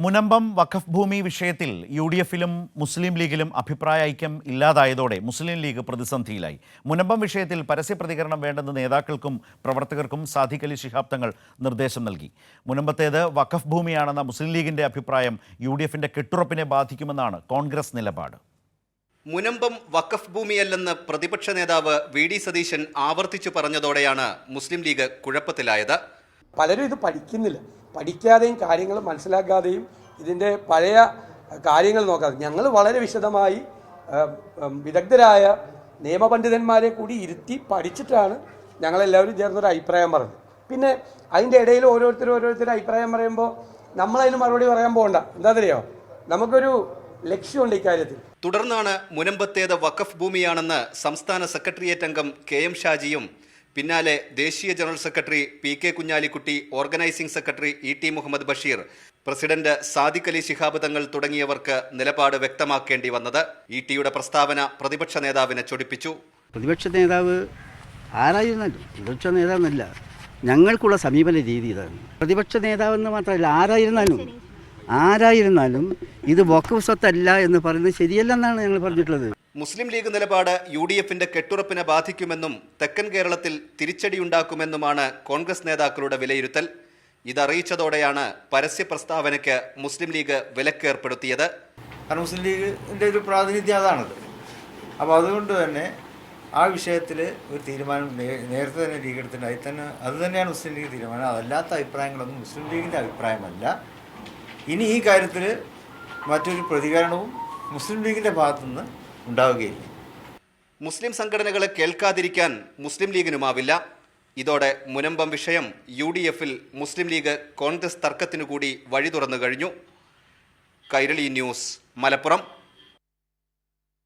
മുനമ്പം വഖഫ് ഭൂമി വിഷയത്തിൽ യു.ഡി.എഫിലും മുസ്ലിം ലീഗിലും അഭിപ്രായ ഐക്യം ഇല്ലാതായതോടെ മുസ്ലിം ലീഗ് പ്രതിസന്ധിയിലായി. മുനമ്പം വിഷയത്തിൽ പരസ്യ പ്രതികരണം വേണ്ടെന്ന് നേതാക്കൾക്കും പ്രവർത്തകർക്കും സാദിഖ് അലി ശിഹാബ് തങ്ങൾ നിർദ്ദേശം നൽകി. മുനമ്പത്തേത് വഖഫ് ഭൂമിയാണെന്ന മുസ്ലിം ലീഗിന്റെ അഭിപ്രായം യു.ഡി.എഫിന്റെ കെട്ടുറപ്പിനെ ബാധിക്കുമെന്നാണ് കോൺഗ്രസ് നിലപാട്. മുനമ്പം വഖഫ് ഭൂമിയല്ലെന്ന് പ്രതിപക്ഷ നേതാവ് വി.ഡി. സതീശൻ ആവർത്തിച്ചു പറഞ്ഞതോടെയാണ് മുസ്ലിം ലീഗ് കുഴപ്പത്തിലായത്. പലരും ഇത് പഠിക്കുന്നില്ല, പഠിക്കാതെയും കാര്യങ്ങൾ മനസ്സിലാക്കാതെയും ഇതിൻ്റെ പഴയ കാര്യങ്ങൾ നോക്കാതെ ഞങ്ങൾ വളരെ വിശദമായി വിദഗ്ധരായ നിയമപണ്ഡിതന്മാരെ കൂടി ഇരുത്തി പഠിച്ചിട്ടാണ് ഞങ്ങളെല്ലാവരും ചേർന്നൊരു അഭിപ്രായം പറഞ്ഞത്. പിന്നെ അതിൻ്റെ ഇടയിൽ ഓരോരുത്തർ അഭിപ്രായം പറയുമ്പോൾ നമ്മളതിന് മറുപടി പറയാൻ പോകണ്ട. എന്താണെന്നറിയോ, നമുക്കൊരു ലക്ഷ്യമുണ്ട് ഇക്കാര്യത്തിൽ. തുടർന്നാണ് മുനമ്പത്തേത് വഖഫ് ഭൂമിയാണെന്ന് സംസ്ഥാന സെക്രട്ടേറിയറ്റ് അംഗം കെ.എം. ഷാജിയും പിന്നാലെ ദേശീയ general secretary P K. Kunhalikutty, organising secretary E T. Muhammad Basheer, president Sadiq Ali Shihab Thangal തുടങ്ങിയവർക്ക് നിലപാട് വ്യക്തമാക്കേണ്ടി വന്നത്. ഇ.ടിയുടെ പ്രസ്താവന പ്രതിപക്ഷ നേതാവിനെ ചൊടിപ്പിച്ചു. പ്രതിപക്ഷ നേതാവ് ആരായിരുന്നല്ലോ, പ്രതിപക്ഷ നേതാവെന്നല്ല, ഞങ്ങൾക്കുള്ള സമീപന രീതി ഇതാണ്. പ്രതിപക്ഷ നേതാവെന്ന് മാത്രമല്ല, ആരായിരുന്നാലും ഇത് വഖഫ് സ്വത്തല്ല എന്ന് പറയുന്നത് ശരിയല്ലെന്നാണ് ഞങ്ങൾ പറഞ്ഞിട്ടുള്ളത്. മുസ്ലിം ലീഗ് നിലപാട് യു.ഡി.എഫിന്റെ കെട്ടുറപ്പിനെ ബാധിക്കുമെന്നും തെക്കൻ കേരളത്തിൽ തിരിച്ചടിയുണ്ടാക്കുമെന്നുമാണ് കോൺഗ്രസ് നേതാക്കളുടെ വിലയിരുത്തൽ. ഇതറിയിച്ചതോടെയാണ് പരസ്യ പ്രസ്താവനയ്ക്ക് മുസ്ലിം ലീഗ് വിലക്കേർപ്പെടുത്തിയത്. കാരണം മുസ്ലിം ലീഗിൻ്റെ ഒരു പ്രാതിനിധ്യം അതാണത്. അപ്പോൾ അതുകൊണ്ട് തന്നെ ആ വിഷയത്തിൽ ഒരു തീരുമാനം നേരത്തെ തന്നെ ലീഗ് എടുത്തിട്ടുണ്ട്. അത് തന്നെയാണ് മുസ്ലിം ലീഗ് തീരുമാനം. അതല്ലാത്ത അഭിപ്രായങ്ങളൊന്നും മുസ്ലിം ലീഗിൻ്റെ അഭിപ്രായമല്ല. ഇനി ഈ കാര്യത്തിൽ മറ്റൊരു പ്രതികരണവും മുസ്ലിം ലീഗിൻ്റെ ഭാഗത്തുനിന്ന് ഉണ്ടാവുകയില്ല. മുസ്ലിം സംഘടനകളെ കേൾക്കാതിരിക്കാൻ മുസ്ലിം ലീഗിനുമാവില്ല. ഇതോടെ മുനമ്പം വിഷയം യു.ഡി.എഫിൽ മുസ്ലിം ലീഗ് കോൺഗ്രസ് തർക്കത്തിനു കൂടി വഴി തുറന്നു കഴിഞ്ഞു. കൈരളി ന്യൂസ്, മലപ്പുറം.